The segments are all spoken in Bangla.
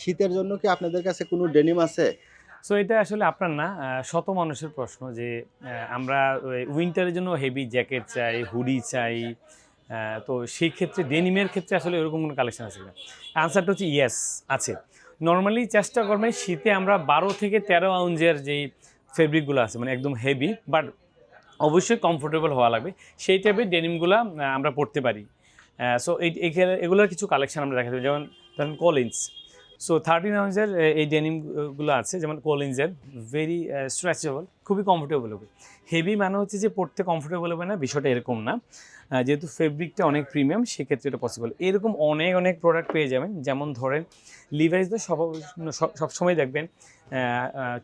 শীতের জন্য কি আপনাদের কাছে কোনো ডেনিম আছে? সো এটা আসলে আপনার না শত মানুষের প্রশ্ন যে আমরা উইন্টারের জন্য হেভি জ্যাকেট চাই, হুডি চাই। তো সেই ক্ষেত্রে ডেনিমের ক্ষেত্রে আসলে এরকম কোনো কালেকশন আছে কিনা? আনসারটা হচ্ছে ইয়েস, আছে। নরমালি চেষ্টা করবেন শীতে আমরা ১২ থেকে ১৩ আউন্সের যেই ফেব্রিকগুলো আছে মানে একদম হেভি বাট অবশ্যই কমফোর্টেবল হওয়া লাগবে। সেই টাইপের ডেনিমগুলা আমরা পড়তে পারি। সো এইখানে এগুলোর কিছু কালেকশন আমরা দেখাতে পারি। যেমন ধরেন কলিন্স। সো 13 আউন্সের এই ডেনিমগুলো আছে যেমন কলিন্সের ভেরি স্ট্রেচেবল, খুবই কমফোর্টেবল হবে। হেভি মানে হচ্ছে যে পড়তে কমফোর্টেবল হবে না, বিষয়টা এরকম না। যেহেতু ফেব্রিকটা অনেক প্রিমিয়াম সেক্ষেত্রে এটা পসিবল। এরকম অনেক অনেক প্রোডাক্ট পেয়ে যাবেন। যেমন ধরেন লিভাইস তো সবসময় দেখবেন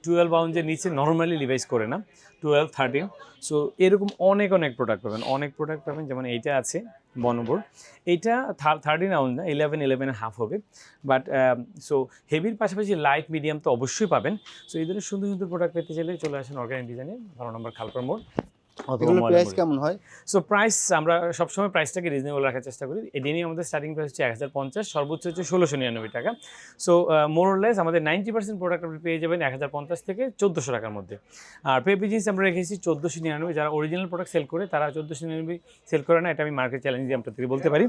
12 আউন্সের নিচে নর্মালি লিভাইস করে না, 12, 13। সো এরকম অনেক অনেক প্রোডাক্ট পাবেন, অনেক প্রোডাক্ট পাবেন। যেমন এইটা আছে বনবোর, এইটা 13 আউন্স না, 11.5 হবে। বাট সো হেভির পাশাপাশি লাইট মিডিয়াম তো অবশ্যই পাবেন। সো এই ধরনের সুন্দর সুন্দর প্রোডাক্ট পেতে চাইলে চলে আসেন অর্গানিক ডিজাইনে, 12 নম্বর খালপাড় মোড় অথবা এগুলোর ময়লা প্রাইস মোড়ে। কেমন হয়? সো প্রাইস আমরা সবসময় প্রাইসটাকে রিজনেবল রাখার চেষ্টা করি। এই ডেনিম আমাদের স্টার্টিং প্রাইস হচ্ছে ১,০৫০, সর্বোচ্চ হচ্ছে ১৬৯৯ টাকা। সো মোরলেস আমাদের 90% প্রোডাক্ট আপনি পেয়ে যাবেন ১,০৫০ থেকে ১৪০০ টাকার মধ্যে। আর পেপি জিন্স আমরা রেখেছি ১৪৯৯। যারা অরিজিনাল প্রোডাক্ট সেল করে তারা ১৪৯৯ সেল করে না, এটা আমি মার্কেট চ্যালেঞ্জ দিয়ে আপনাদেরকে বলতে পারি।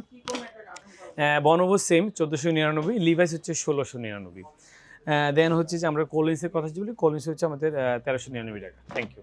বনবো সেম ১৪৯৯, লিভাইস হচ্ছে ১৬৯৯। দেন হচ্ছে যে আমরা কোলিন্সের কথা বলি, কোলিন্স হচ্ছে আমাদের ১৩৯৯ টাকা। Thank you.